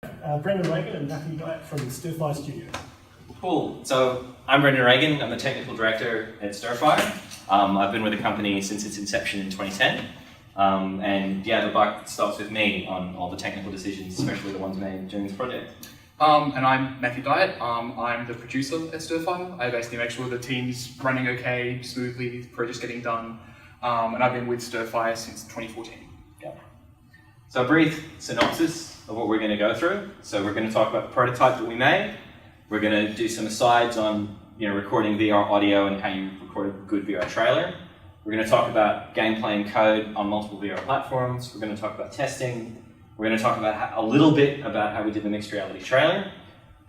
Brendan Ragan and Matthew Dyet from Symphony Studio. Cool. So I'm Brendan Ragan. I'm the technical director at Stirfire. I've been with the company since its inception in 2010. And yeah, the buck stops with me on all the technical decisions, especially the ones made during this project. And I'm Matthew Dyet. I'm the producer at Stirfire. I basically make sure the team's running okay, smoothly, the project's getting done. And I've been with Stirfire since 2014. Yeah. So a brief synopsis of what we're going to go through. So we're going to talk about the prototype that we made. We're going to do some asides on recording VR audio and how you record a good VR trailer. We're going to talk about gameplay and code on multiple VR platforms. We're going to talk about testing. We're going to talk about a little bit about how we did the mixed reality trailer.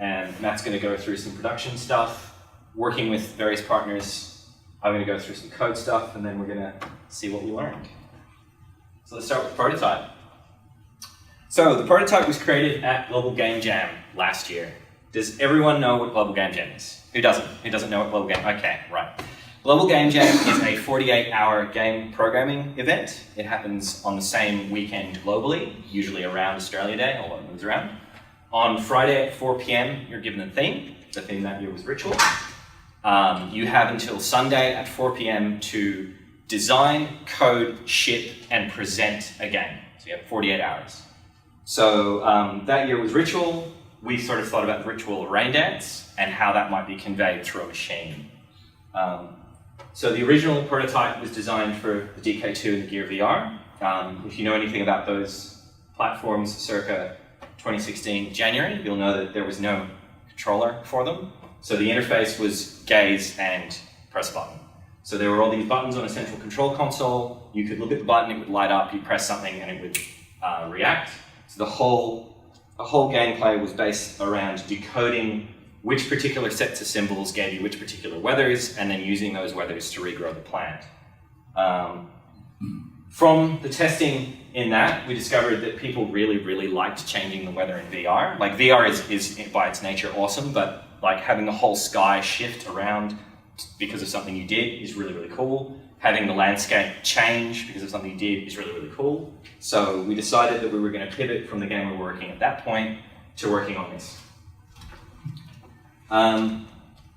And Matt's going to go through some production stuff, working with various partners. I'm going to go through some code stuff, and then we're going to see what we learned. So let's start with the prototype. So the prototype was created at Global Game Jam last year. Does everyone know what Global Game Jam is? Who doesn't? Who doesn't know what Global Game? Okay, right. Global Game Jam is a 48-hour game programming event. It happens on the same weekend globally, usually around Australia Day, although it moves around. On Friday at 4 p.m, you're given a theme. The theme that year was Ritual. You have until Sunday at 4 p.m. to design, code, ship, and present a game. So you have 48 hours. So that year was Ritual. We sort of thought about Ritual rain dance and how that might be conveyed through a machine. So the original prototype was designed for the DK2 and the Gear VR. If you know anything about those platforms circa 2016 January, you'll know that there was no controller for them. So the interface was gaze and press button. So there were all these buttons on a central control console. You could look at the button, it would light up, you press something and it would react. So the whole gameplay was based around decoding which particular sets of symbols gave you which particular weathers, and then using those weathers to regrow the plant. From the testing in that, we discovered that people really liked changing the weather in VR. Like VR is by its nature awesome, but like having the whole sky shift around because of something you did is really cool. Having the landscape change because of something you did is really cool. So we decided that we were going to pivot from the game we were working at that point to working on this.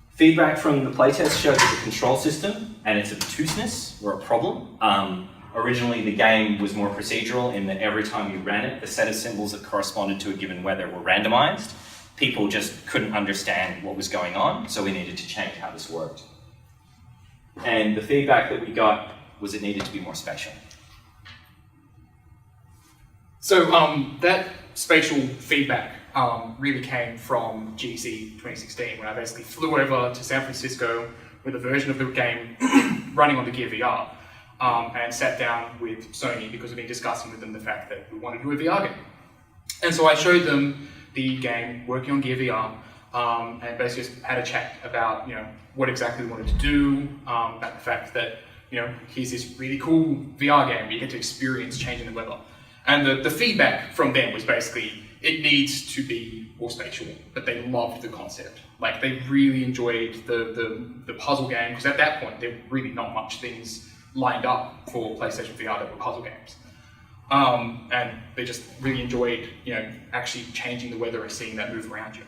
Feedback from the playtest showed that the control system and its obtuseness were a problem. Originally, the game was more procedural in that every time you ran it, the set of symbols that corresponded to a given weather were randomized. People just couldn't understand what was going on, so we needed to change how this worked. And the feedback that we got was it needed to be more spatial. So that spatial feedback really came from GDC 2016, when I basically flew over to San Francisco with a version of the game running on the Gear VR and sat down with Sony because we've been discussing with them the fact that we want to do a VR game. And so I showed them the game working on Gear VR and basically just had a chat about what exactly we wanted to do, about the fact that here's this really cool VR game where you get to experience changing the weather. And the feedback from them was basically, it needs to be more spatial, but they loved the concept. Like they really enjoyed the puzzle game, because at that point there were really not much things lined up for PlayStation VR that were puzzle games. And they just really enjoyed actually changing the weather and seeing that move around you.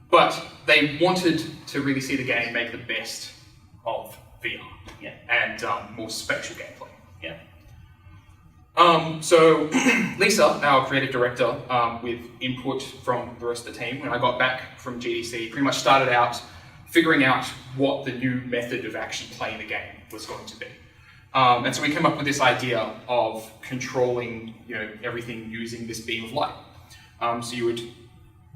But they wanted to really see the game make the best of VR and more spatial gameplay. Yeah. So Lisa, our creative director, with input from the rest of the team, when I got back from GDC, pretty much started out figuring out what the new method of actually playing the game was going to be. And so we came up with this idea of controlling everything using this beam of light. So you would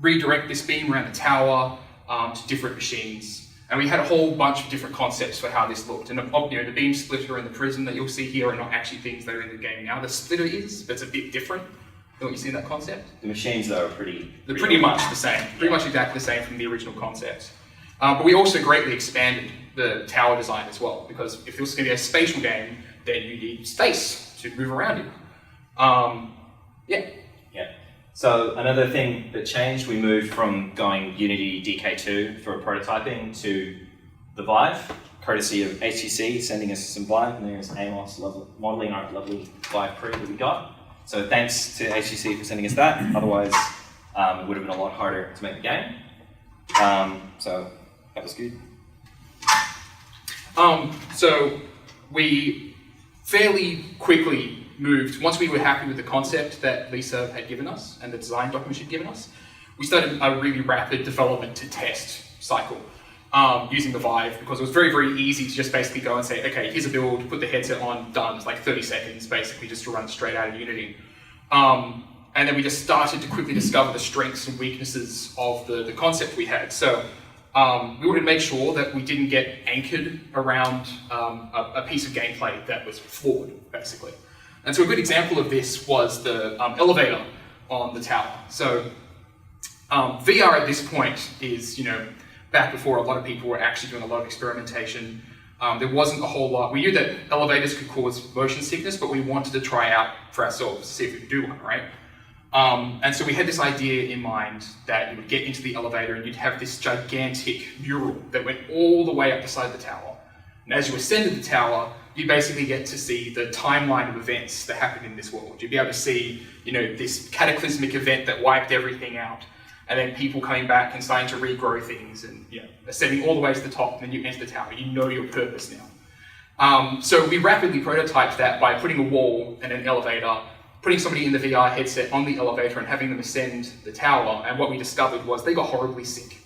redirect this beam around the tower to different machines. And we had a whole bunch of different concepts for how this looked. And the beam splitter and the prism that you'll see here are not actually things that are in the game now. The splitter is, but it's a bit different than what you see in that concept. The machines though are They're pretty much the same, pretty much exactly the same from the original concept. But we also greatly expanded the tower design as well, because if this was going to be a spatial game, then you need space to move around in. Yeah. So another thing that changed, we moved from going Unity DK2 for prototyping to the Vive, courtesy of HTC sending us some Vive, and there's Amos modeling our lovely Vive Pre that we got. So thanks to HTC for sending us that. Otherwise, it would have been a lot harder to make the game. So that was good. So we fairly quickly moved, once we were happy with the concept that Lisa had given us and the design document she'd given us, we started a really rapid development to test cycle using the Vive, because it was very, very easy to just basically go and say, okay, here's a build, put the headset on, done. It's like 30 seconds basically just to run straight out of Unity. And then we just started to quickly discover the strengths and weaknesses of the concept we had. So we wanted to make sure that we didn't get anchored around a piece of gameplay that was flawed, basically. And so a good example of this was the elevator on the tower. So VR at this point is, back before a lot of people were actually doing a lot of experimentation. There wasn't a whole lot. We knew that elevators could cause motion sickness, but we wanted to try out for ourselves to see if we could do one, right? And so we had this idea in mind that you would get into the elevator and you'd have this gigantic mural that went all the way up the side of the tower. And as you ascended the tower, you basically get to see the timeline of events that happened in this world. You'd be able to see, this cataclysmic event that wiped everything out, and then people coming back and starting to regrow things, and ascending all the way to the top, and then you enter the tower. You know your purpose now. So we rapidly prototyped that by putting a wall and an elevator, putting somebody in the VR headset on the elevator and having them ascend the tower, and what we discovered was they got horribly sick,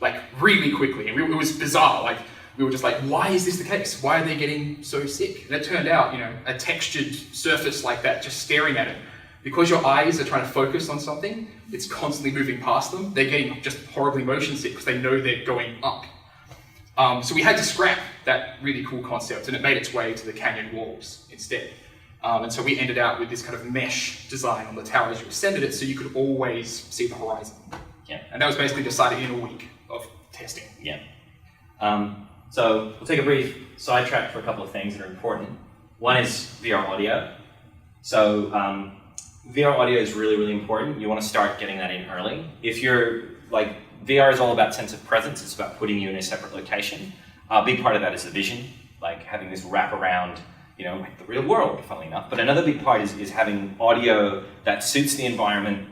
like really quickly, and it was bizarre. Like, we were just like, why is this the case? Why are they getting so sick? And it turned out, a textured surface like that, just staring at it, because your eyes are trying to focus on something, it's constantly moving past them. They're getting just horribly motion sick because they know they're going up. So we had to scrap that really cool concept, and it made its way to the canyon walls instead. And so we ended up with this kind of mesh design on the tower as you ascended it, so you could always see the horizon. Yeah. And that was basically decided in a week of testing. Yeah. So we'll take a brief sidetrack for a couple of things that are important. One is VR audio. So VR audio is really, really important. You want to start getting that in early. If you're VR is all about sense of presence. It's about putting you in a separate location. A big part of that is the vision, like having this wrap around, like the real world, funnily enough. But another big part is having audio that suits the environment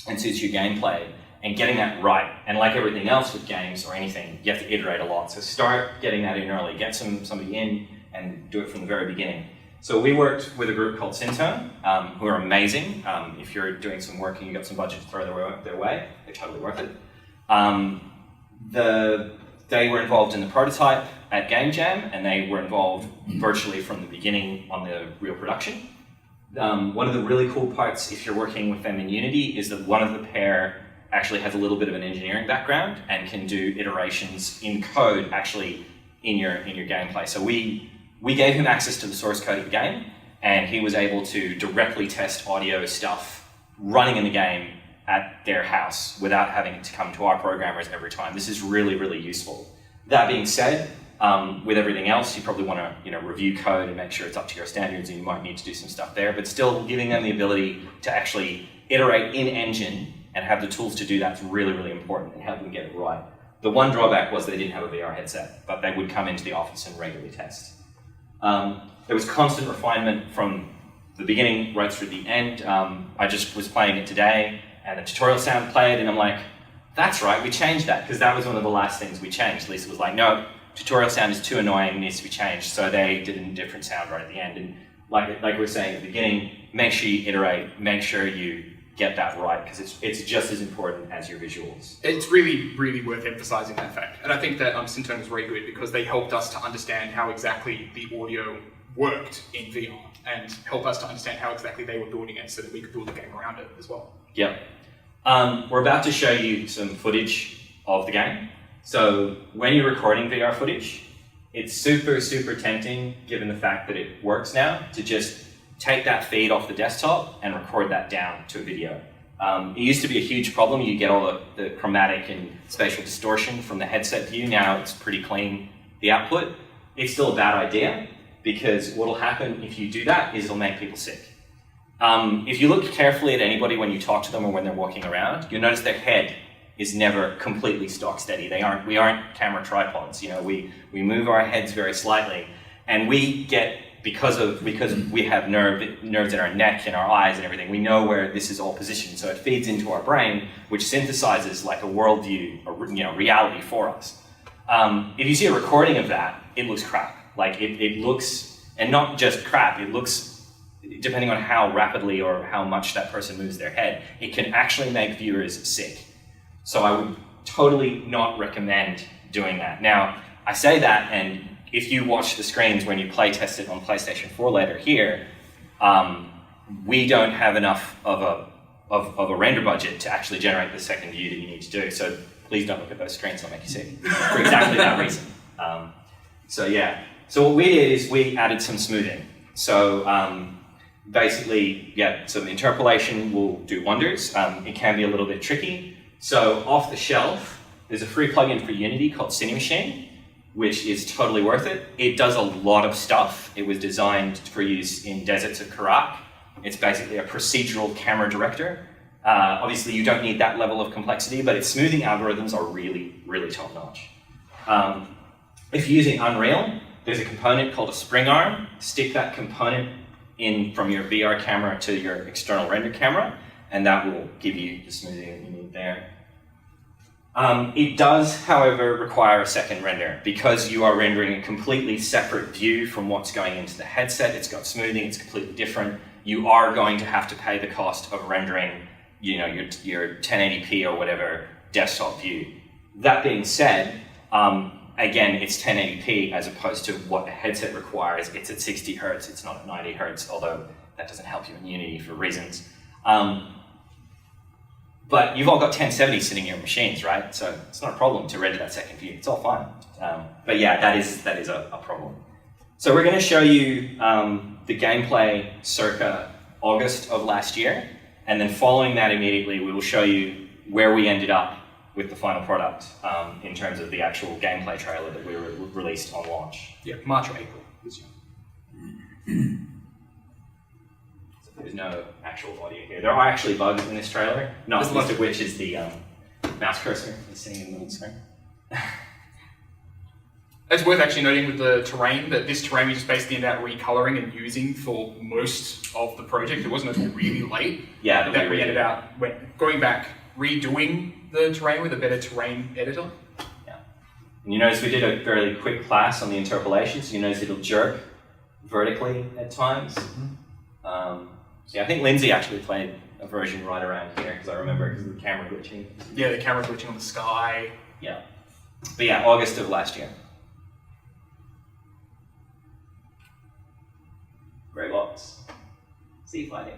and suits your gameplay, and getting that right. And like everything else with games or anything, you have to iterate a lot. So start getting that in early. Get somebody in and do it from the very beginning. So we worked with a group called Symphony, who are amazing. If you're doing some work and you've got some budget to throw their way, they're totally worth it. They were involved in the prototype at Game Jam, and they were involved virtually from the beginning on the real production. One of the really cool parts, if you're working with them in Unity, is that one of the pair actually has a little bit of an engineering background and can do iterations in code actually in your gameplay. So we gave him access to the source code of the game, and he was able to directly test audio stuff running in the game at their house without having to come to our programmers every time. This is really, really useful. That being said, with everything else, you probably want to review code and make sure it's up to your standards, and you might need to do some stuff there, but still giving them the ability to actually iterate in engine and have the tools to do that's really, really important, and help them get it right. The one drawback was they didn't have a VR headset, but they would come into the office and regularly test. There was constant refinement from the beginning right through the end. I just was playing it today, and the tutorial sound played, and I'm like, that's right, we changed that, because that was one of the last things we changed. Lisa was like, no, tutorial sound is too annoying, it needs to be changed. So they did a different sound right at the end. And like we were saying at the beginning, make sure you iterate, make sure you get that right, because it's just as important as your visuals. It's really, really worth emphasizing that fact. And I think that Symphony was very good, because they helped us to understand how exactly the audio worked in VR, and help us to understand how exactly they were building it so that we could build a game around it as well. Yep. We're about to show you some footage of the game. So when you're recording VR footage, it's super, super tempting, given the fact that it works now, to just take that feed off the desktop and record that down to a video. It used to be a huge problem. You get all the chromatic and spatial distortion from the headset view. Now it's pretty clean, the output. It's still a bad idea, because what'll happen if you do that is it'll make people sick. If you look carefully at anybody when you talk to them or when they're walking around, you'll notice their head is never completely stock steady. We aren't camera tripods. We move our heads very slightly, and we get because we have nerves in our neck and our eyes and everything, we know where this is all positioned. So it feeds into our brain, which synthesizes like a worldview, a reality for us. If you see a recording of that, it looks crap. Like it looks, and not just crap, it looks, depending on how rapidly or how much that person moves their head, it can actually make viewers sick. So I would totally not recommend doing that. Now, I say that, and if you watch the screens when you play test it on PlayStation 4 later here, we don't have enough of a render budget to actually generate the second view that you need to do. So please don't look at those screens, they'll make you sick for exactly that reason. So yeah, so what we did is we added some smoothing. So basically, yeah, some interpolation will do wonders. It can be a little bit tricky. So off the shelf, there's a free plugin for Unity called Cinemachine, which is totally worth it. It does a lot of stuff. It was designed for use in Deserts of Karak. It's basically a procedural camera director. Obviously, you don't need that level of complexity, but its smoothing algorithms are really, really top notch. If you're using Unreal, there's a component called a spring arm. Stick that component in from your VR camera to your external render camera, and that will give you the smoothing that you need there. It does, however, require a second render because you are rendering a completely separate view from what's going into the headset. It's got smoothing, it's completely different. You are going to have to pay the cost of rendering, your 1080p or whatever desktop view. That being said, again, it's 1080p as opposed to what a headset requires. It's at 60 hertz, it's not at 90 hertz, although that doesn't help you in Unity for reasons. But you've all got 1070 sitting in your machines, right? So it's not a problem to render that second view. It's all fine. But yeah, that is a problem. So we're going to show you the gameplay circa August of last year, and then following that immediately, we will show you where we ended up with the final product in terms of the actual gameplay trailer that we released on launch. Yeah, March or April this year. There's no actual audio here. There are actually bugs in this trailer, not least of which is the mouse cursor is sitting in the middle screen. It's worth actually noting with the terrain that this terrain we just basically ended up recoloring and using for most of the project. It wasn't until really late that we ended up going back, redoing the terrain with a better terrain editor. Yeah. And you notice we did a fairly quick class on the interpolation, so you notice it'll jerk vertically at times. So yeah, I think Lindsay actually played a version right around here because I remember because of the camera glitching. Yeah, the camera glitching on the sky. Yeah. But yeah, August of last year. Grey box. Sea fighting.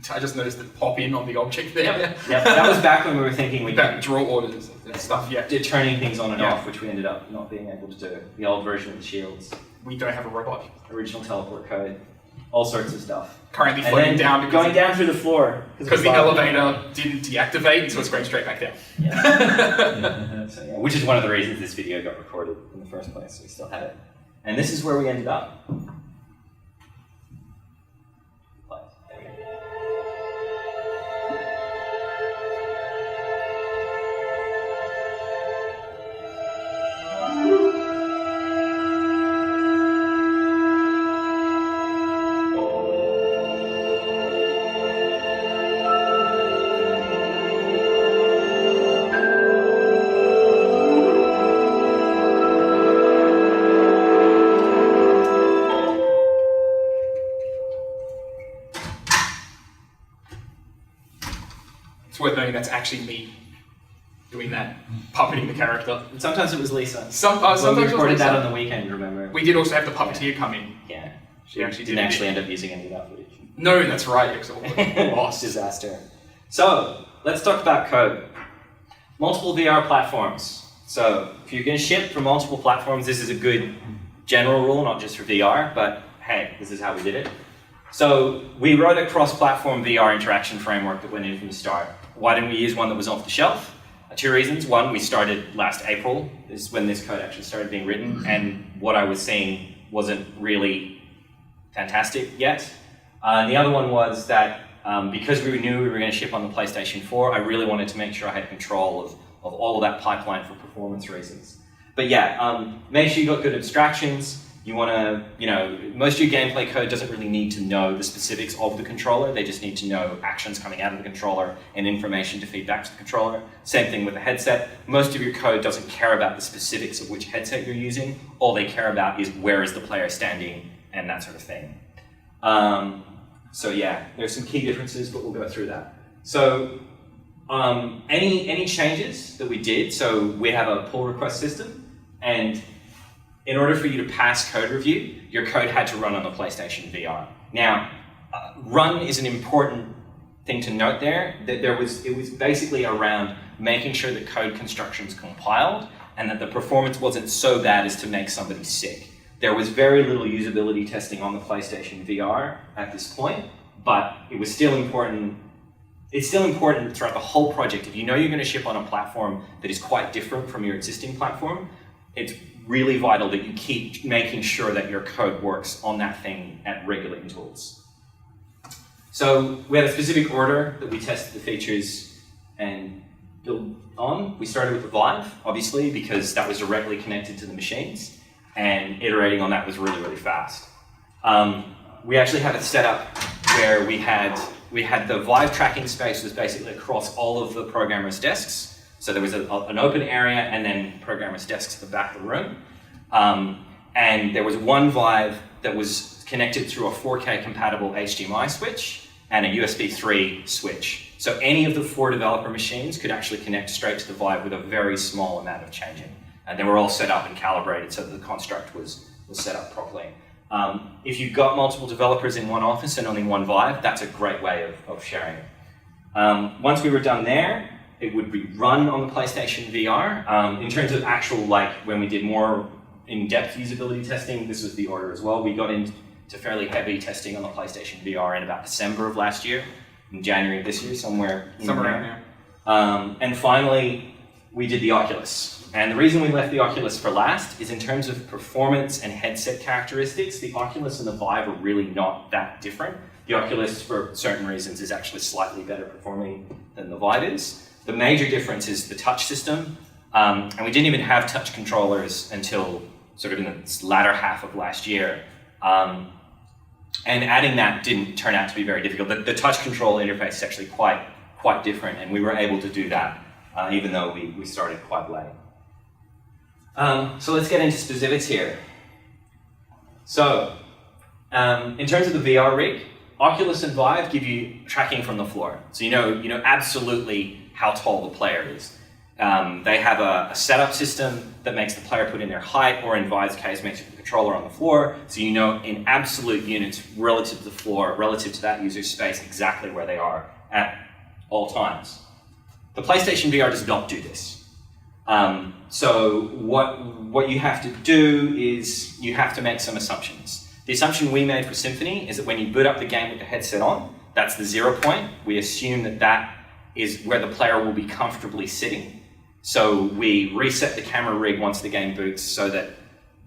I just noticed the pop in on the object there. Yep. That was back when we were thinking we could draw orders and stuff. Yeah. Did turning things on and off, which we ended up not being able to do. The old version of the shields. We don't have a robot. Original teleport code. All sorts of stuff. Currently floating down because going down through the floor. Because the elevator didn't deactivate, so it's going straight back down. Yeah. So, yeah, which is one of the reasons this video got recorded in the first place. So we still had it. And this is where we ended up. Worth noting that's actually me doing that, puppeting the character. And sometimes it was Lisa. Sometimes we recorded it was Lisa. that on the weekend, remember? We did also have the puppeteer come in. Yeah. She actually didn't actually end up using any of that footage. No, that's right. Lost. Disaster. So, let's talk about code. Multiple VR platforms. So, if you're going to ship for multiple platforms, this is a good general rule, not just for VR, but hey, this is how we did it. So, we wrote a cross-platform VR interaction framework that went in from the start. Why didn't we use one that was off the shelf? Two reasons. One, we started last April, this is when this code actually started being written, and what I was seeing wasn't really fantastic yet. The other one was that because we knew we were going to ship on the PlayStation 4, I really wanted to make sure I had control of all of that pipeline for performance reasons. But yeah, make sure you got good abstractions, you want to, most of your gameplay code doesn't really need to know the specifics of the controller. They just need to know actions coming out of the controller and information to feed back to the controller. Same thing with the headset. Most of your code doesn't care about the specifics of which headset you're using. All they care about is where is the player standing and that sort of thing. So yeah, there's some key differences, but we'll go through that. So any changes that we did, so we have a pull request system, and in order for you to pass code review, your code had to run on the PlayStation VR. Now, run is an important thing to note there. That it was basically around making sure that code constructions compiled and that the performance wasn't so bad as to make somebody sick. There was very little usability testing on the PlayStation VR at this point, but it was still important. It's still important throughout the whole project. If you know you're going to ship on a platform that is quite different from your existing platform, it's really vital that you keep making sure that your code works on that thing at regular intervals. So we had a specific order that we tested the features and built on. We started with the Vive, obviously, because that was directly connected to the machines, and iterating on that was really, really fast. We actually had it set up where we had the Vive tracking space was basically across all of the programmers' desks. So there was an open area and then programmers' desks at the back of the room. And there was one Vive that was connected through a 4K compatible HDMI switch and a USB 3 switch. So any of the 4 developer machines could actually connect straight to the Vive with a very small amount of changing. And they were all set up and calibrated so that the construct was set up properly. If you've got multiple developers in one office and only one Vive, that's a great way of sharing it. Once we were done there, it would be run on the PlayStation VR. In terms of actual, when we did more in-depth usability testing, this was the order as well. We got into fairly heavy testing on the PlayStation VR in about December of last year, in January of this year, somewhere around there. And finally, we did the Oculus. And the reason we left the Oculus for last is in terms of performance and headset characteristics, the Oculus and the Vive are really not that different. The Oculus, for certain reasons, is actually slightly better performing than the Vive is. The major difference is the touch system, and we didn't even have touch controllers until sort of in the latter half of last year. And adding that didn't turn out to be very difficult. The touch control interface is actually quite different, and we were able to do that even though we started quite late. So let's get into specifics here. So in terms of the VR rig, Oculus and Vive give you tracking from the floor. So you know absolutely how tall the player is. They have a setup system that makes the player put in their height, or in Vive's case, makes the controller on the floor. So you know in absolute units relative to the floor, relative to that user's space, exactly where they are at all times. The PlayStation VR does not do this. So what you have to do is you have to make some assumptions. The assumption we made for Symphony is that when you boot up the game with the headset on, that's the 0 point. We assume that is where the player will be comfortably sitting. So we reset the camera rig once the game boots so that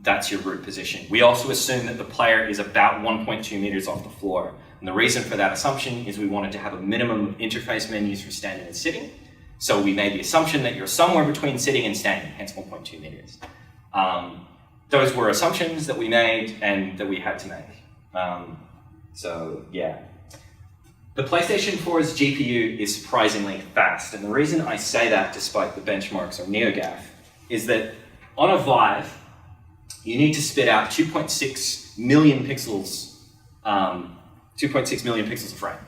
that's your root position. We also assume that the player is about 1.2 meters off the floor. And the reason for that assumption is we wanted to have a minimum of interface menus for standing and sitting. So we made the assumption that you're somewhere between sitting and standing, hence 1.2 meters. Those were assumptions that we made and that we had to make. So yeah. The PlayStation 4's GPU is surprisingly fast, and the reason I say that, despite the benchmarks on NeoGAF, is that on a Vive, you need to spit out 2.6 million pixels, 2.6 million pixels a frame,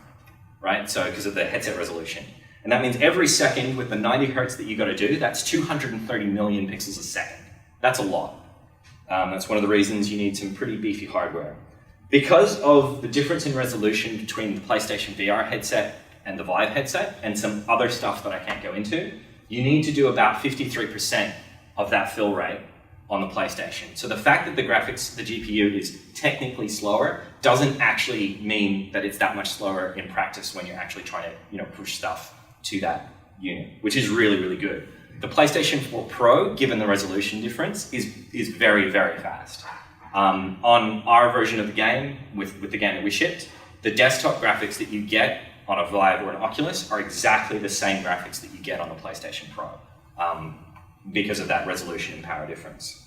right? So because of the headset resolution. And that means every second with the 90 hertz that you got to do, that's 230 million pixels a second. That's a lot. That's one of the reasons you need some pretty beefy hardware. Because of the difference in resolution between the PlayStation VR headset and the Vive headset, and some other stuff that I can't go into, you need to do about 53% of that fill rate on the PlayStation. So the fact that the GPU is technically slower doesn't actually mean that it's that much slower in practice when you're actually trying to, push stuff to that unit, which is really, really good. The PlayStation 4 Pro, given the resolution difference, is very, very fast. On our version of the game, with the game that we shipped, the desktop graphics that you get on a Vive or an Oculus are exactly the same graphics that you get on the PlayStation Pro, because of that resolution and power difference.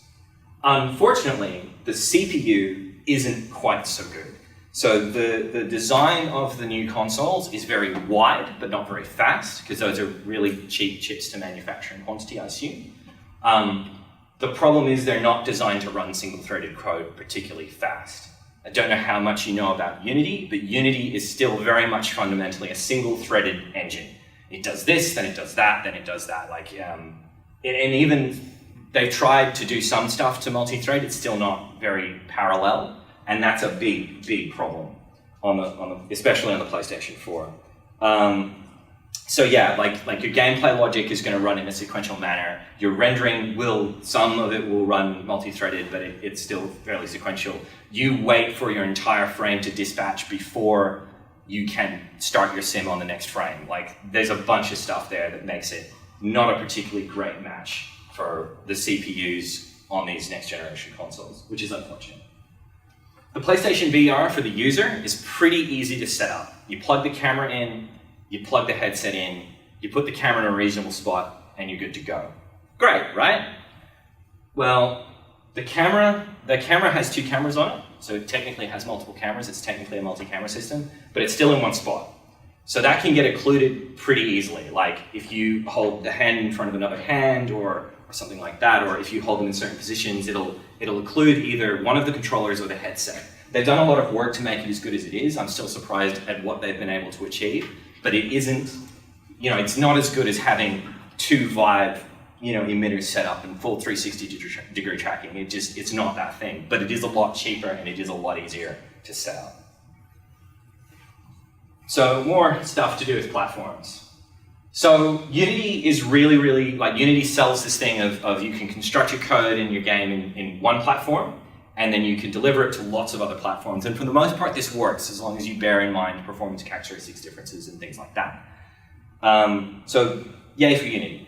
Unfortunately, the CPU isn't quite so good. So the design of the new consoles is very wide, but not very fast, because those are really cheap chips to manufacture in quantity, I assume. The problem is they're not designed to run single-threaded code particularly fast. I don't know how much you know about Unity, but Unity is still very much fundamentally a single-threaded engine. It does this, then it does that, then it does that. And even they've tried to do some stuff to multi-thread, it's still not very parallel. And that's a big, big problem, especially on the PlayStation 4. So yeah, like your gameplay logic is going to run in a sequential manner. Your rendering some of it will run multi-threaded, but it's still fairly sequential. You wait for your entire frame to dispatch before you can start your sim on the next frame. Like, there's a bunch of stuff there that makes it not a particularly great match for the CPUs on these next generation consoles, which is unfortunate. The PlayStation VR for the user is pretty easy to set up. You plug the camera in, you plug the headset in, you put the camera in a reasonable spot, and you're good to go. Great, right? Well, the camera has 2 cameras on it, so it technically has multiple cameras. It's technically a multi-camera system, but it's still in one spot. So that can get occluded pretty easily. Like if you hold the hand in front of another hand or something like that, or if you hold them in certain positions, it'll occlude either one of the controllers or the headset. They've done a lot of work to make it as good as it is. I'm still surprised at what they've been able to achieve, but it isn't, it's not as good as having 2 Vive, emitters set up and full 360 degree tracking. It's not that thing, but it is a lot cheaper and it is a lot easier to set up. So more stuff to do with platforms. So Unity is really, Unity sells this thing of you can construct your code in your game in one platform, and then you can deliver it to lots of other platforms. And for the most part, this works as long as you bear in mind performance characteristics differences and things like that. So yay for Unity.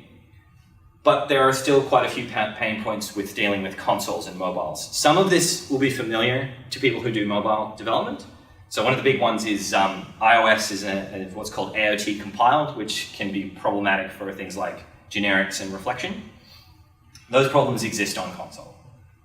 But there are still quite a few pain points with dealing with consoles and mobiles. Some of this will be familiar to people who do mobile development. So one of the big ones is iOS is what's called AOT compiled, which can be problematic for things like generics and reflection. Those problems exist on console,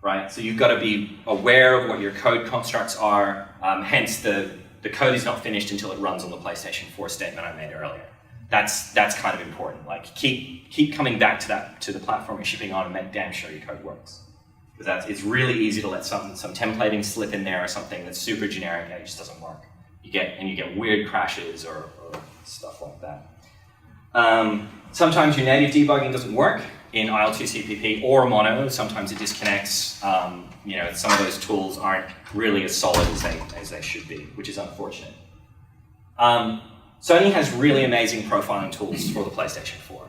right? So you've got to be aware of what your code constructs are. Hence, the code is not finished until it runs on the PlayStation 4 statement I made earlier. That's kind of important. Like keep coming back to the platform you're shipping on and make damn sure your code works. Because it's really easy to let some templating slip in there or something that's super generic and it just doesn't work. You get weird crashes or stuff like that. Sometimes your native debugging doesn't work in IL2CPP or Mono. Sometimes it disconnects. Some of those tools aren't really as solid as they should be, which is unfortunate. Sony has really amazing profiling tools for the PlayStation 4.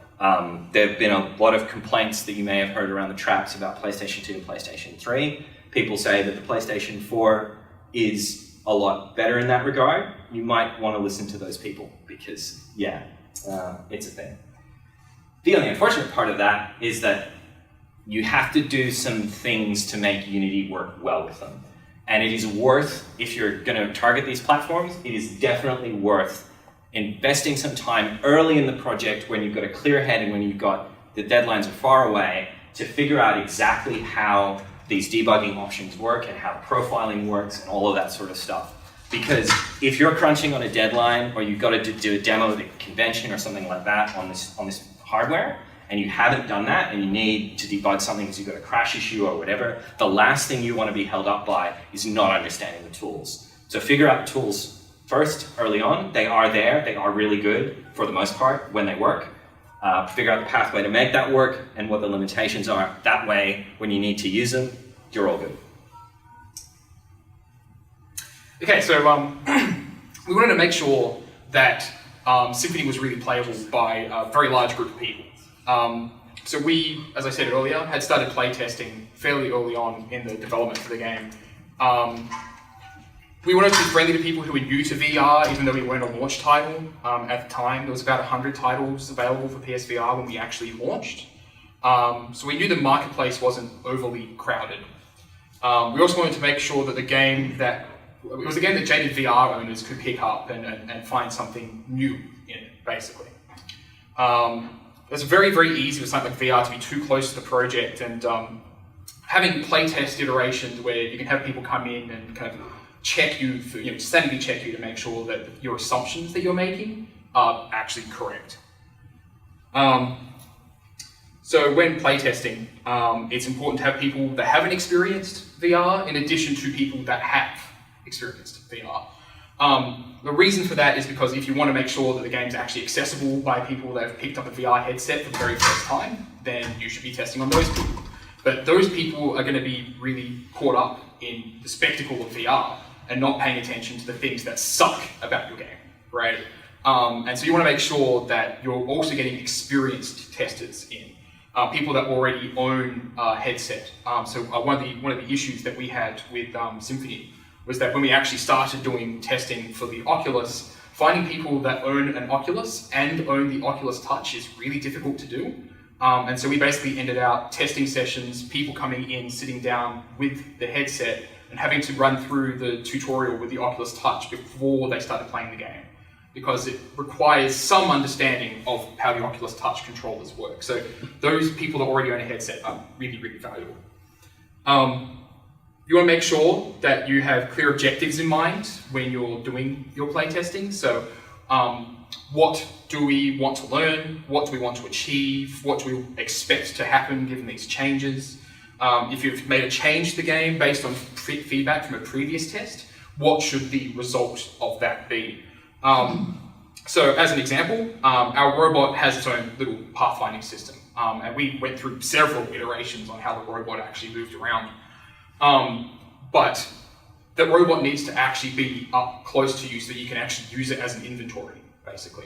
There have been a lot of complaints that you may have heard around the traps about PlayStation 2 and PlayStation 3. People say that the PlayStation 4 is a lot better in that regard. You might want to listen to those people because, it's a thing. The only unfortunate part of that is that you have to do some things to make Unity work well with them. And it is worth, if you're going to target these platforms, it is definitely worth investing some time early in the project when you've got a clear head and when you've got the deadlines are far away to figure out exactly how these debugging options work and how profiling works and all of that sort of stuff. Because if you're crunching on a deadline or you've got to do a demo at a convention or something like that on this hardware and you haven't done that and you need to debug something because you've got a crash issue or whatever, the last thing you want to be held up by is not understanding the tools. So figure out the tools first, early on. They are there, they are really good for the most part when they work. Figure out the pathway to make that work and what the limitations are. That way, when you need to use them, you're all good. Okay, so we wanted to make sure that Symphony was really playable by a very large group of people. So we, as I said earlier, had started playtesting fairly early on in the development for the game. We wanted to be friendly to people who were new to VR, even though we weren't a launch title. At the time, there was about 100 titles available for PSVR when we actually launched. So we knew the marketplace wasn't overly crowded. We also wanted to make sure that it was a game that jaded VR owners could pick up and find something new in it, basically. It's very, very easy with something like VR to be too close to the project and having playtest iterations where you can have people come in and kind of check you, for, sanity check you to make sure that your assumptions that you're making are actually correct. So when playtesting, it's important to have people that haven't experienced VR in addition to people that have experienced VR. The reason for that is because if you want to make sure that the game's actually accessible by people that have picked up a VR headset for the very first time, then you should be testing on those people. But those people are going to be really caught up in the spectacle of VR and not paying attention to the things that suck about your game, right? And so you want to make sure that you're also getting experienced testers in, people that already own a headset. So one of the issues that we had with Symphony was that when we actually started doing testing for the Oculus, finding people that own an Oculus and own the Oculus Touch is really difficult to do. And so we basically ended out testing sessions, people coming in, sitting down with the headset and having to run through the tutorial with the Oculus Touch before they started playing the game, because it requires some understanding of how the Oculus Touch controllers work. So those people that already own a headset are really, really valuable. You want to make sure that you have clear objectives in mind when you're doing your playtesting. So what do we want to learn? What do we want to achieve? What do we expect to happen given these changes? If you've made a change to the game based on feedback from a previous test, what should the result of that be? So as an example, our robot has its own little pathfinding system. And we went through several iterations on how the robot actually moved around. But the robot needs to actually be up close to you so that you can actually use it as an inventory, basically.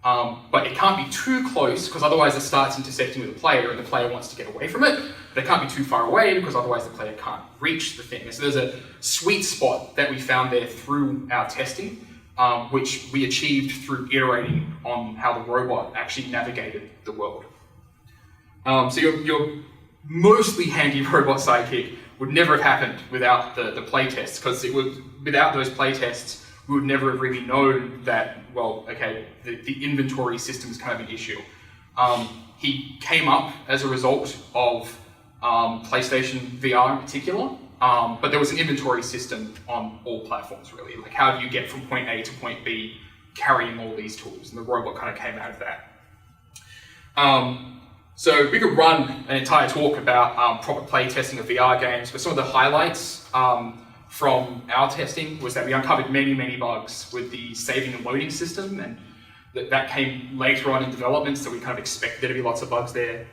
But it can't be too close, because otherwise it starts intersecting with the player and the player wants to get away from it. But it can't be too far away, because otherwise the player can't reach the thing. So there's a sweet spot that we found there through our testing, which we achieved through iterating on how the robot actually navigated the world. So your mostly handy robot sidekick would never have happened without the playtests, because without those playtests, we would never have really known that, well, okay, the inventory system is kind of an issue. He came up as a result of PlayStation VR in particular, but there was an inventory system on all platforms, really. Like, how do you get from point A to point B carrying all these tools? And the robot kind of came out of that. So we could run an entire talk about proper play testing of VR games, but some of the highlights from our testing was that we uncovered many, many bugs with the saving and loading system, and that came later on in development, so we kind of expected there to be lots of bugs there.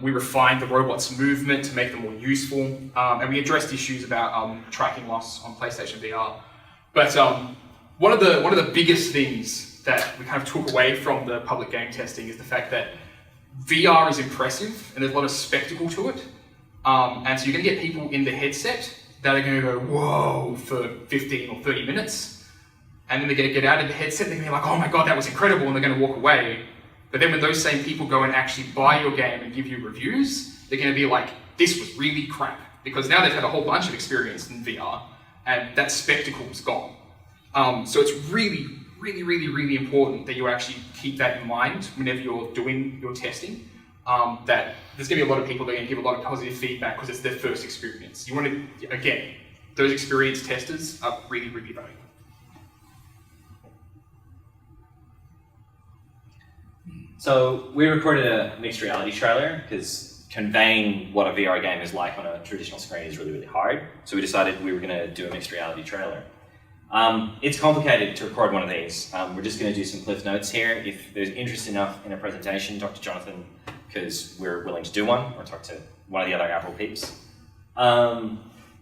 We refined the robot's movement to make them more useful, and we addressed issues about tracking loss on PlayStation VR. But one of the biggest things that we kind of took away from the public game testing is the fact that VR is impressive and there's a lot of spectacle to it. And so you're going to get people in the headset that are going to go, whoa, for 15 or 30 minutes. And then they're going to get out of the headset and they're going to be like, oh my God, that was incredible. And they're going to walk away. But then when those same people go and actually buy your game and give you reviews, they're going to be like, this was really crap. Because now they've had a whole bunch of experience in VR and that spectacle's gone. So it's really, really, really, really important that you actually keep that in mind whenever you're doing your testing. That there's going to be a lot of people that are going to give a lot of positive feedback because it's their first experience. You want to, again, those experienced testers are really, really valuable. So we recorded a mixed reality trailer because conveying what a VR game is like on a traditional screen is really, really hard. So we decided we were going to do a mixed reality trailer. It's complicated to record one of these. We're just going to do some cliff notes here. If there's interest enough in a presentation, talk to Jonathan, because we're willing to do one, or talk to one of the other Apple peeps.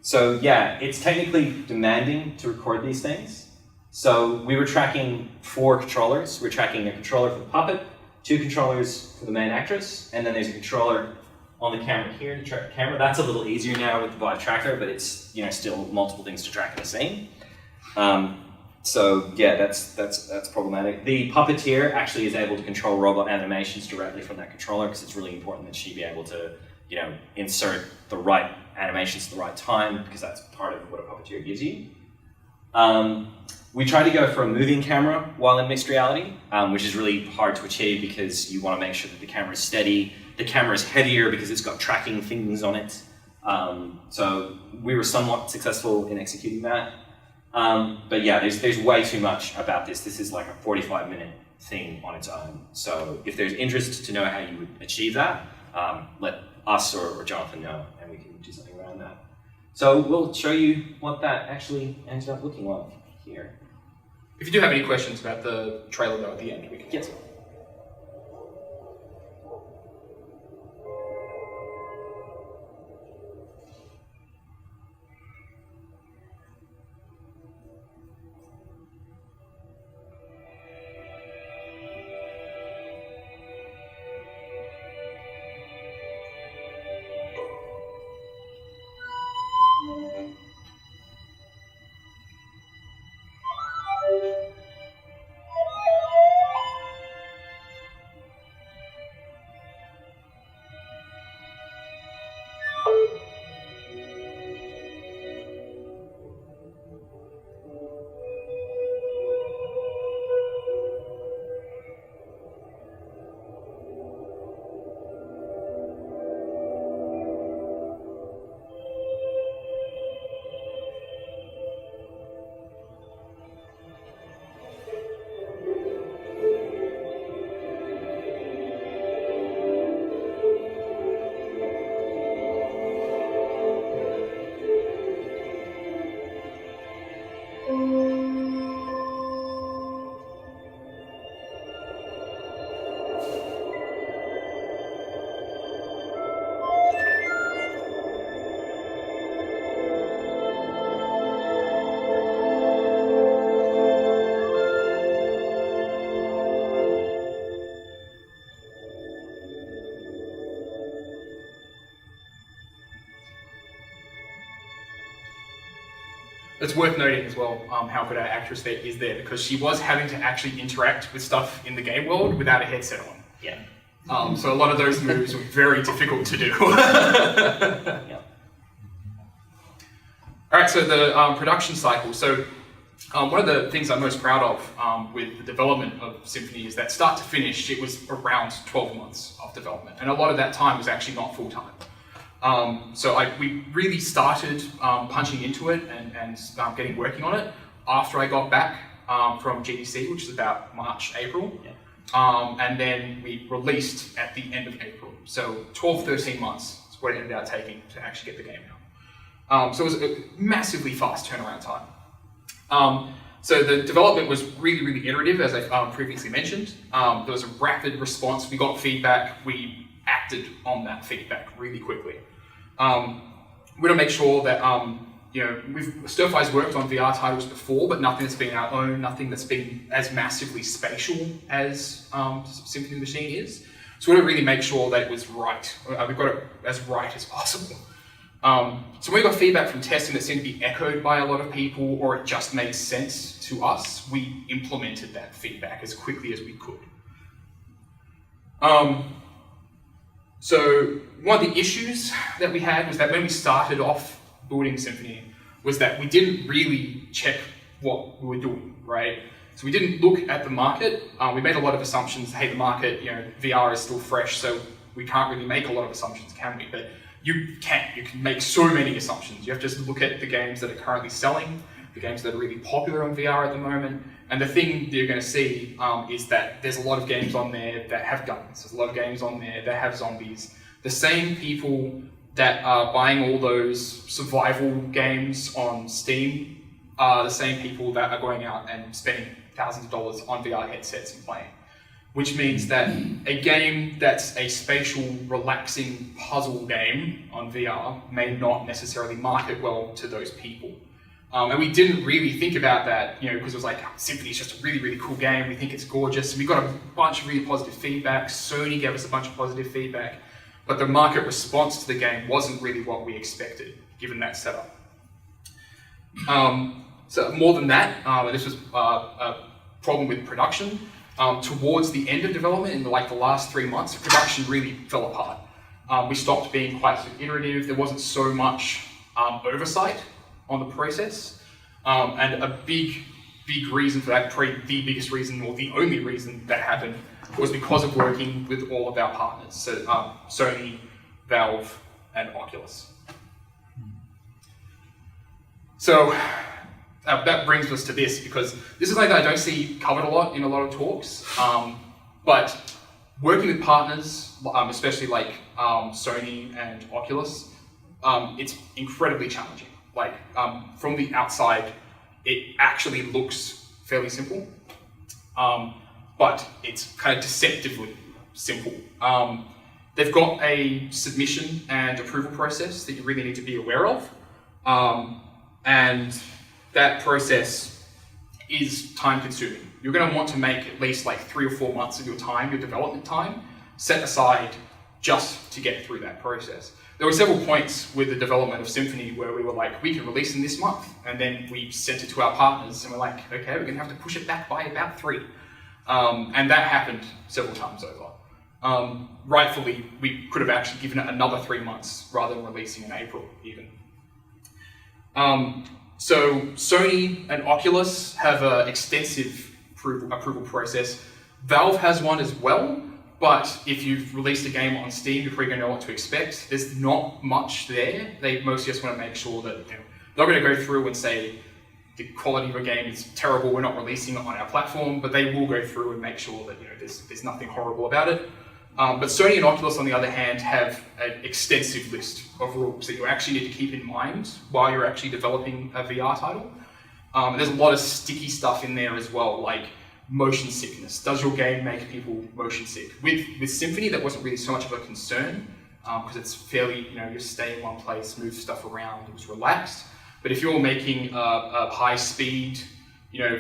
So yeah, it's technically demanding to record these things. So we were tracking 4 controllers. We're tracking a controller for the puppet, 2 controllers for the main actress, and then there's a controller on the camera here to track the camera. That's a little easier now with the Vive tracker, but it's still multiple things to track in a scene. So yeah, that's problematic. The puppeteer actually is able to control robot animations directly from that controller, because it's really important that she be able to, insert the right animations at the right time, because that's part of what a puppeteer gives you. We try to go for a moving camera while in mixed reality, which is really hard to achieve because you want to make sure that the camera is steady. The camera is heavier because it's got tracking things on it. So we were somewhat successful in executing that. But yeah, there's way too much about this. This is like a 45-minute thing on its own. So if there's interest to know how you would achieve that, let us or Jonathan know, and we can do something around that. So we'll show you what that actually ended up looking like here. If you do have any questions about the trailer though at the end, we can answer. It's worth noting as well how good our actress there is there, because she was having to actually interact with stuff in the game world without a headset on. Yeah. So a lot of those moves were very difficult to do. Yeah. All right, so the production cycle. So one of the things I'm most proud of with the development of Symphony is that start to finish, it was around 12 months of development. And a lot of that time was actually not full-time. We really started punching into it and getting working on it after I got back from GDC, which is about March, April. Yeah. And then we released at the end of April. So 12, 13 months is what it ended up taking to actually get the game out. So it was a massively fast turnaround time. So the development was really, really iterative, as I previously mentioned. There was a rapid response. We got feedback. We acted on that feedback really quickly. We want to make sure that Stir-Fi's worked on VR titles before, but nothing that's been our own, nothing that's been as massively spatial as Symphony of the Machine is. So we want to really make sure that it was right. We've got it as right as possible. So when we got feedback from testing that seemed to be echoed by a lot of people, or it just made sense to us, we implemented that feedback as quickly as we could. So one of the issues that we had was that when we started off building Symphony, was that we didn't really check what we were doing, right? So we didn't look at the market. We made a lot of assumptions. Hey, the market, VR is still fresh, so we can't really make a lot of assumptions, can we? But you can make so many assumptions. You have to just look at the games that are currently selling, the games that are really popular on VR at the moment. And the thing that you're going to see is that there's a lot of games on there that have guns. There's a lot of games on there that have zombies. The same people that are buying all those survival games on Steam are the same people that are going out and spending thousands of dollars on VR headsets and playing. Which means that a game that's a spatial, relaxing puzzle game on VR may not necessarily market well to those people. And we didn't really think about that, because it was like, Symphony is just a really, really cool game. We think it's gorgeous. And we got a bunch of really positive feedback. Sony gave us a bunch of positive feedback. But the market response to the game wasn't really what we expected, given that setup. So more than that, and this was a problem with production. Towards the end of development, in the last 3 months, production really fell apart. We stopped being quite so iterative. There wasn't so much oversight on the process. And a big reason for that, probably the biggest reason, or the only reason that happened, was because of working with all of our partners. So Sony, Valve, and Oculus. So that brings us to this, because this is something that I don't see covered a lot in a lot of talks, but working with partners, especially like Sony and Oculus, it's incredibly challenging. Like from the outside, it actually looks fairly simple, but it's kind of deceptively simple. They've got a submission and approval process that you really need to be aware of, and that process is time consuming. You're going to want to make at least like 3 or 4 months of your time, your development time, set aside just to get through that process. There were several points with the development of Symphony where we were like, we can release in this month, and then we sent it to our partners and we're like, okay, we're going to have to push it back by about 3. And that happened several times over. Rightfully, we could have actually given it another 3 months rather than releasing in April even. So Sony and Oculus have an extensive approval process. Valve has one as well, but if you've released a game on Steam, you're probably going to know what to expect. There's not much there. They mostly just want to make sure that they're not going to go through and say the quality of a game is terrible, we're not releasing it on our platform, but they will go through and make sure that there's nothing horrible about it. But Sony and Oculus, on the other hand, have an extensive list of rules that you actually need to keep in mind while you're actually developing a VR title. There's a lot of sticky stuff in there as well, like motion sickness. Does your game make people motion sick? With Symphony, that wasn't really so much of a concern, because it's fairly, you stay in one place, move stuff around, it was relaxed. But if you're making a high-speed,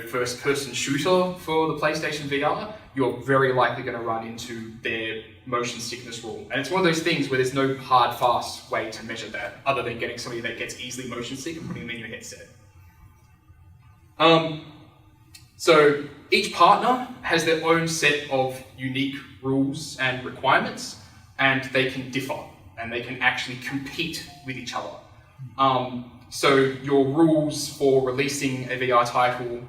first-person shooter for the PlayStation VR, you're very likely going to run into their motion sickness rule. And it's one of those things where there's no hard, fast way to measure that, other than getting somebody that gets easily motion sick and putting them in your headset. So each partner has their own set of unique rules and requirements, and they can differ, and they can actually compete with each other. So your rules for releasing a VR title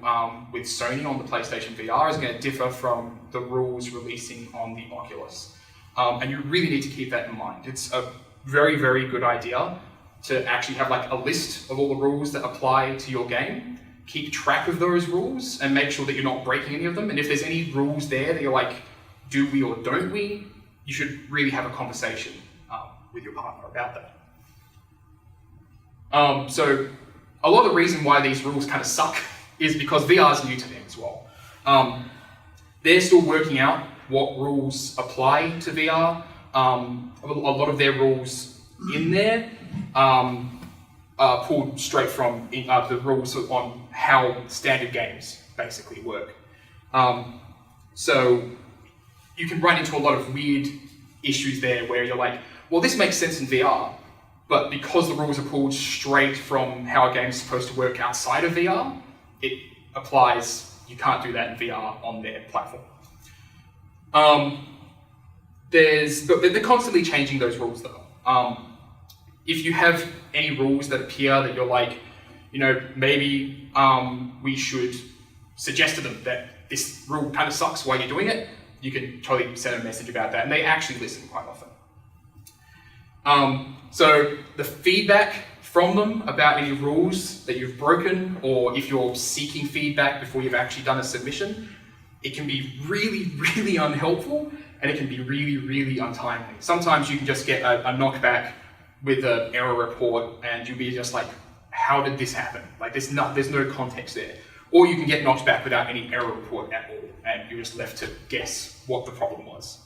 with Sony on the PlayStation VR is going to differ from the rules releasing on the Oculus. And you really need to keep that in mind. It's a very, very good idea to actually have like a list of all the rules that apply to your game, keep track of those rules and make sure that you're not breaking any of them. And if there's any rules there that you're like, do we or don't we, you should really have a conversation with your partner about that. So a lot of the reason why these rules kind of suck is because VR is new to them as well. They're still working out what rules apply to VR. A lot of their rules in there are pulled straight from the rules on how standard games basically work. So you can run into a lot of weird issues there where you're like, well, this makes sense in VR, but because the rules are pulled straight from how a game's supposed to work outside of VR, it applies, you can't do that in VR on their platform. They're constantly changing those rules though. If you have any rules that appear that you're like, maybe we should suggest to them that this rule kind of sucks while you're doing it, you can totally send a message about that, and they actually listen quite often. So the feedback from them about any rules that you've broken, or if you're seeking feedback before you've actually done a submission, it can be really, really unhelpful, and it can be really, really untimely. Sometimes you can just get a knockback with an error report, and you'll be just like, how did this happen? Like there's no context there. Or you can get knocked back without any error report at all, and you're just left to guess what the problem was.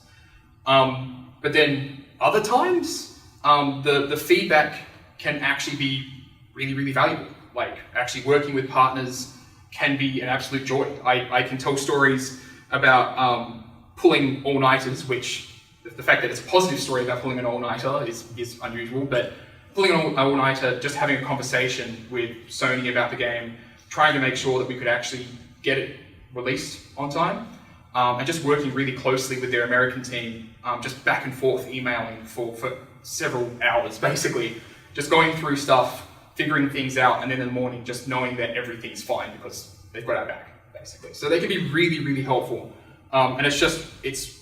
But then other times, the feedback can actually be really, really valuable. Like actually working with partners can be an absolute joy. I can tell stories about pulling all-nighters, which the fact that it's a positive story about pulling an all-nighter is unusual, but pulling an all-nighter, just having a conversation with Sony about the game, trying to make sure that we could actually get it released on time, and just working really closely with their American team, just back and forth emailing for several hours, basically, just going through stuff, figuring things out, and then in the morning just knowing that everything's fine because they've got our back, basically. So they can be really, really helpful. And it's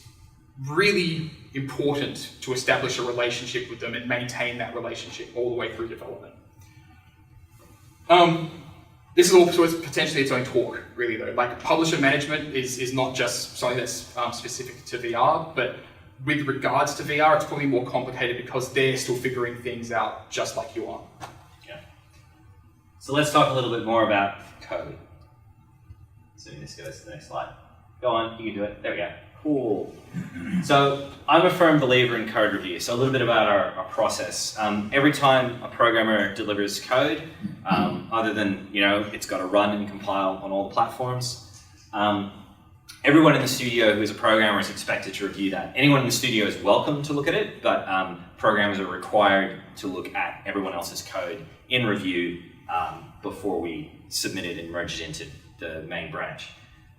really important to establish a relationship with them and maintain that relationship all the way through development. This is also potentially its own talk, really, though. Like, publisher management is not just something that's specific to VR, but with regards to VR, it's probably more complicated because they're still figuring things out just like you are. Yeah. So let's talk a little bit more about code. Assuming this goes to the next slide. Go on, you can do it. There we go. Cool. So I'm a firm believer in code review. So a little bit about our process. Every time a programmer delivers code, other than, it's got to run and compile on all the platforms, everyone in the studio who is a programmer is expected to review that. Anyone in the studio is welcome to look at it, but programmers are required to look at everyone else's code in review before we submit it and merge it into the main branch.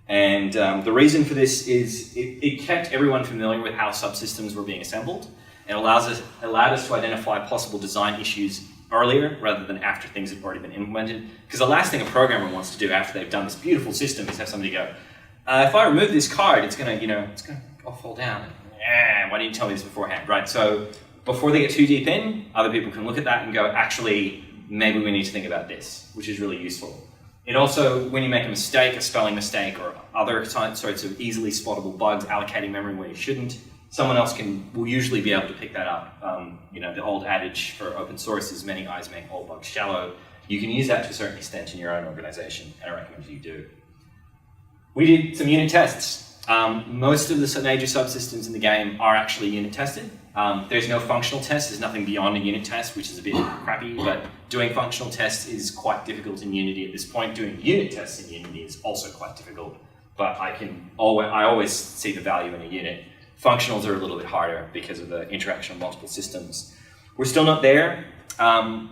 And the reason for this is it kept everyone familiar with how subsystems were being assembled. It allowed us to identify possible design issues earlier rather than after things had already been implemented. Because the last thing a programmer wants to do after they've done this beautiful system is have somebody go, if I remove this card, it's gonna all fall down. Why didn't you tell me this beforehand, right? So before they get too deep in, other people can look at that and go, actually, maybe we need to think about this, which is really useful. It also, when you make a mistake, a spelling mistake, or other sorts of easily spottable bugs, allocating memory where you shouldn't, someone else will usually be able to pick that up. The old adage for open source is many eyes make all bugs shallow. You can use that to a certain extent in your own organization, and I recommend you do. We did some unit tests. Most of the major subsystems in the game are actually unit tested. There's no functional test, there's nothing beyond a unit test, which is a bit crappy, but doing functional tests is quite difficult in Unity at this point. Doing unit tests in Unity is also quite difficult, but I always see the value in a unit. Functionals are a little bit harder because of the interaction of multiple systems. We're still not there.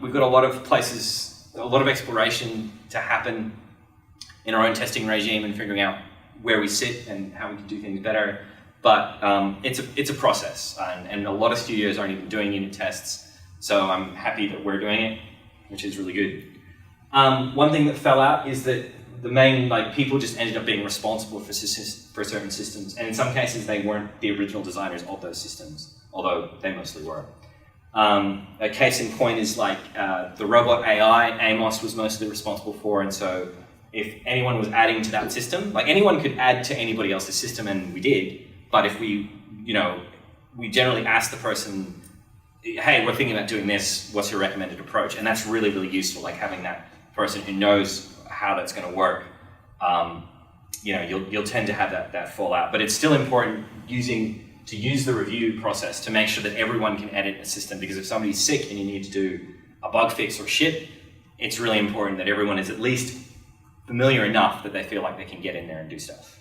We've got a lot of places, a lot of exploration to happen in our own testing regime and figuring out where we sit and how we can do things better. But it's a process, and a lot of studios aren't even doing unit tests, so I'm happy that we're doing it, which is really good. One thing that fell out is that the main people just ended up being responsible for certain systems, and in some cases they weren't the original designers of those systems, although they mostly were. A case in point is the robot AI Amos was mostly responsible for, and so if anyone was adding to that system, anyone could add to anybody else's system, and we did. But if we generally ask the person, hey, we're thinking about doing this, what's your recommended approach? And that's really, really useful, having that person who knows how that's going to work. You'll tend to have that fallout. But it's still important to use the review process to make sure that everyone can edit a system, because if somebody's sick and you need to do a bug fix or shit, it's really important that everyone is at least familiar enough that they feel like they can get in there and do stuff.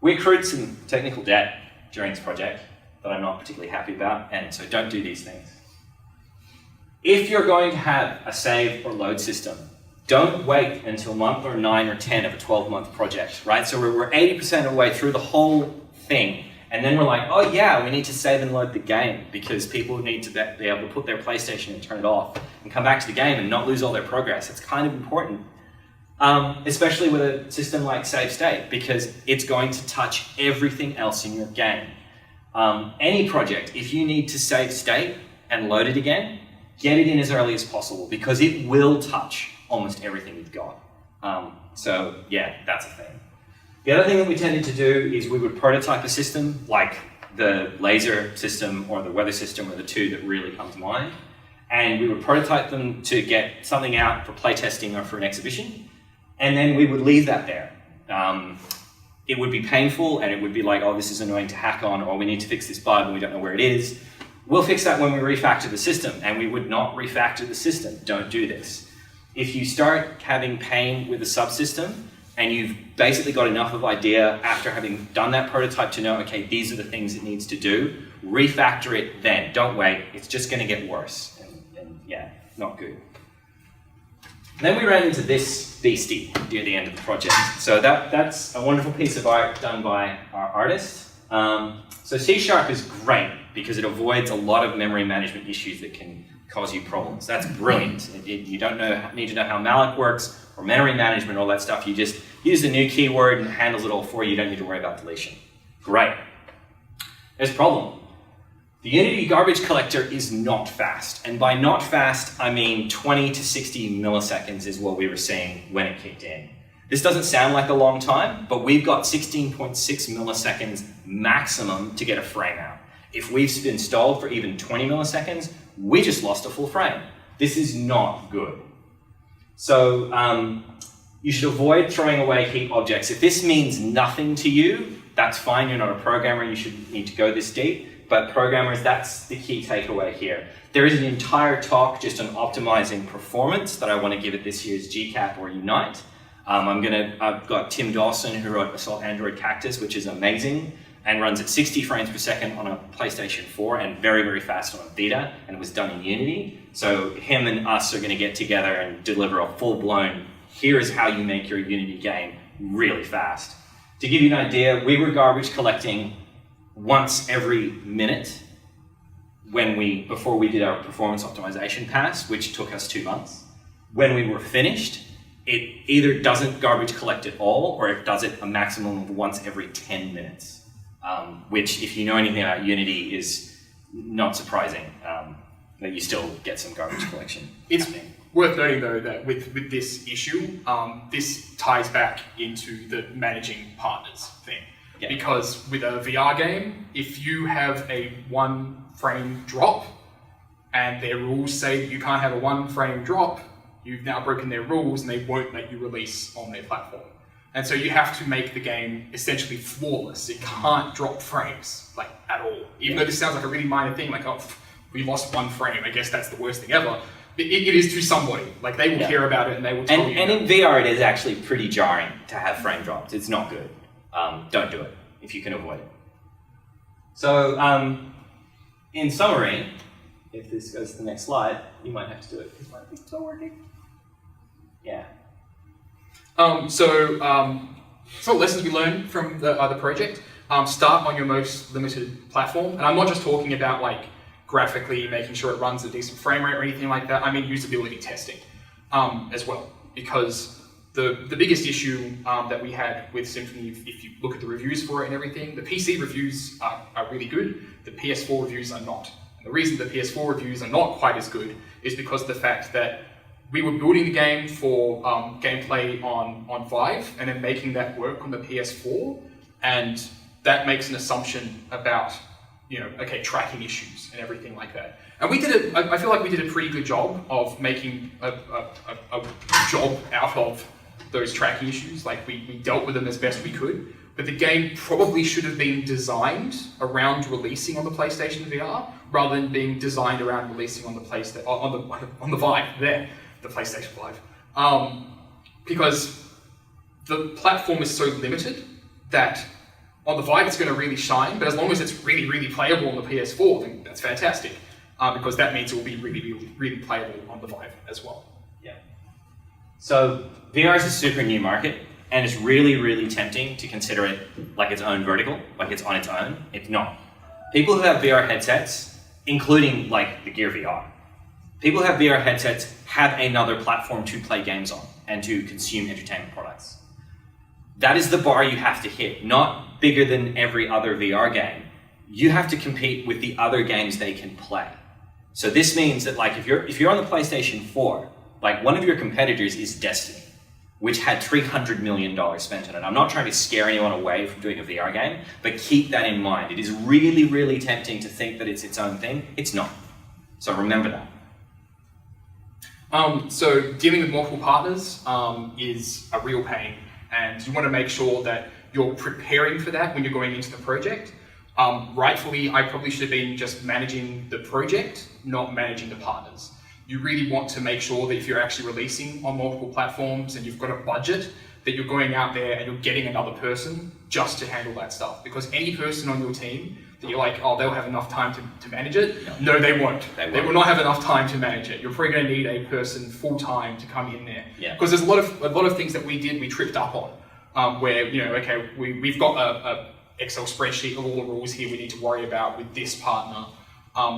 We accrued some technical debt during this project that I'm not particularly happy about, and so don't do these things. If you're going to have a save or load system, don't wait until month or 9 or 10 of a 12-month project, right? So we're 80% of the way through the whole thing, and then we're like, oh yeah, we need to save and load the game because people need to be able to put their PlayStation and turn it off and come back to the game and not lose all their progress. It's kind of important. Especially with a system like Save State, because it's going to touch everything else in your game. Any project, if you need to save state and load it again, get it in as early as possible, because it will touch almost everything you've got. So yeah, that's a thing. The other thing that we tended to do is we would prototype a system, like the laser system or the weather system are the two that really come to mind, and we would prototype them to get something out for playtesting or for an exhibition. And then we would leave that there. It would be painful, and it would be like, oh, this is annoying to hack on, or we need to fix this bug and we don't know where it is. We'll fix that when we refactor the system, and we would not refactor the system. Don't do this. If you start having pain with a subsystem, and you've basically got enough of idea after having done that prototype to know, okay, these are the things it needs to do, refactor it then. Don't wait. It's just going to get worse. And yeah, not good. Then we ran into this beastie near the end of the project. So that's a wonderful piece of art done by our artist. So C# is great because it avoids a lot of memory management issues that can cause you problems. That's brilliant. You don't need to know how malloc works or memory management, all that stuff. You just use the new keyword and it handles it all for you. You don't need to worry about deletion. Great. There's a problem. The Unity garbage collector is not fast. And by not fast, I mean 20 to 60 milliseconds is what we were seeing when it kicked in. This doesn't sound like a long time, but we've got 16.6 milliseconds maximum to get a frame out. If we've been stalled for even 20 milliseconds, we just lost a full frame. This is not good. So you should avoid throwing away heap objects. If this means nothing to you, that's fine. You're not a programmer. You should need to go this deep. But programmers, that's the key takeaway here. There is an entire talk just on optimizing performance that I want to give at this year's GCAP or Unite. I've got Tim Dawson, who wrote Assault Android Cactus, which is amazing and runs at 60 frames per second on a PlayStation 4 and very, very fast on a Vita, and it was done in Unity. So him and us are going to get together and deliver a full-blown, here is how you make your Unity game really fast. To give you an idea, we were garbage collecting once every minute before we did our performance optimization pass, which took us 2 months. When we were finished, it either doesn't garbage collect at all, or it does it a maximum of once every 10 minutes, which, if you know anything about Unity, is not surprising that you still get some garbage collection. It's worth noting, though, that with this issue, this ties back into the managing partners thing. Yeah. Because with a VR game, if you have a 1 frame drop and their rules say that you can't have a 1 frame drop, you've now broken their rules and they won't let you release on their platform. And so you have to make the game essentially flawless. It can't drop frames, like, at all. Even though this sounds like a really minor thing, like, oh, we lost 1 frame, I guess that's the worst thing ever. It is to somebody. Like, they will care about it and they will tell you. And in VR, it is actually pretty jarring to have frame drops. It's not good. Don't do it if you can avoid it. So, in summary, if this goes to the next slide, you might have to do it. Is my pixel working? Yeah. So lessons we learned from the project. Start on your most limited platform. And I'm not just talking about like graphically making sure it runs at a decent frame rate or anything like that. I mean usability testing as well. Because the biggest issue that we had with Symphony, if you look at the reviews for it and everything, the PC reviews are really good, the PS4 reviews are not. And the reason the PS4 reviews are not quite as good is because of the fact that we were building the game for gameplay on Vive and then making that work on the PS4, and that makes an assumption about, tracking issues and everything like that. And we did it, I feel like we did a pretty good job of making a job out of those tracking issues. Like we dealt with them as best we could, but the game probably should have been designed around releasing on the PlayStation VR rather than being designed around releasing on the PlayStation, on the Vive there. The PlayStation 5, because the platform is so limited that on the Vive it's going to really shine, but as long as it's really, really playable on the PS4, then that's fantastic, because that means it will be really, really, really playable on the Vive as well. Yeah. So VR is a super new market, and it's really, really tempting to consider it like its own vertical, like it's on its own. It's not. People who have VR headsets, including like the Gear VR, people who have VR headsets have another platform to play games on and to consume entertainment products. That is the bar you have to hit, not bigger than every other VR game. You have to compete with the other games they can play. So this means that like if you're on the PlayStation 4, like one of your competitors is Destiny, which had $300 million spent on it. I'm not trying to scare anyone away from doing a VR game, but keep that in mind. It is really, really tempting to think that it's its own thing. It's not. So remember that. So dealing with multiple partners is a real pain, and you want to make sure that you're preparing for that when you're going into the project. Rightfully, I probably should have been just managing the project, not managing the partners. You really want to make sure that if you're actually releasing on multiple platforms and you've got a budget, that you're going out there and you're getting another person just to handle that stuff. Because any person on your team that you're like, oh, they'll have enough time to manage it. No, they won't. They will not have enough time to manage it. You're probably going to need a person full time to come in there. Because there's a lot of things that we tripped up on, where we've got a Excel spreadsheet of all the rules here we need to worry about with this partner.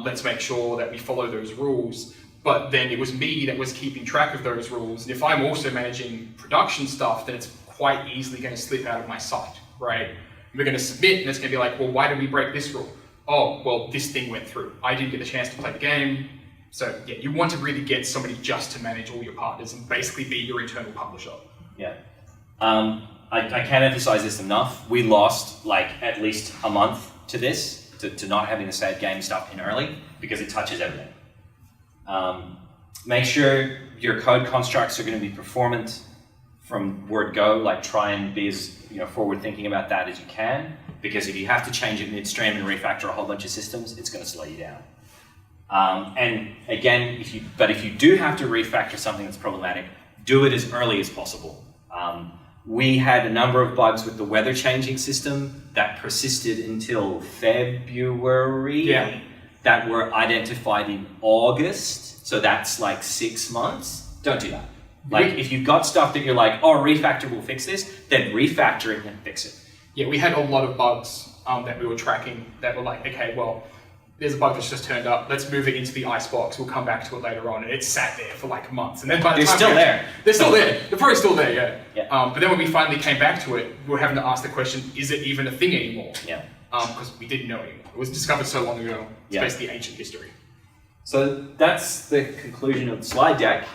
Let's make sure that we follow those rules. But then it was me that was keeping track of those rules. And if I'm also managing production stuff, then it's quite easily going to slip out of my sight, right? We're going to submit, and it's going to be like, well, why did we break this rule? oh, well, this thing went through. I didn't get the chance to play the game. So yeah, you want to really get somebody just to manage all your partners and basically be your internal publisher. Yeah. I can't emphasize this enough. We lost like at least a month to this, to not having the save game stuff in early, because it touches everything. Make sure your code constructs are going to be performant from word go. Like, try and be as forward thinking about that as you can, because if you have to change it midstream and refactor a whole bunch of systems, it's going to slow you down. And again, if you do have to refactor something that's problematic, do it as early as possible. We had a number of bugs with the weather changing system that persisted until February, that were identified in August. So that's like 6 months. Don't do that. Like, if you've got stuff that you're like, oh, refactor will fix this, then refactor it and fix it. Yeah, we had a lot of bugs that we were tracking that were like, okay, well, there's a bug that's just turned up, let's move it into the icebox, we'll come back to it later on, and it sat there for like months. And then by the time they're still there. They're probably still there, yeah. But then when we finally came back to it, we were having to ask the question, is it even a thing anymore? Yeah. Because we didn't know anymore. It was discovered so long ago. It's basically ancient history. So that's the conclusion of the slide deck.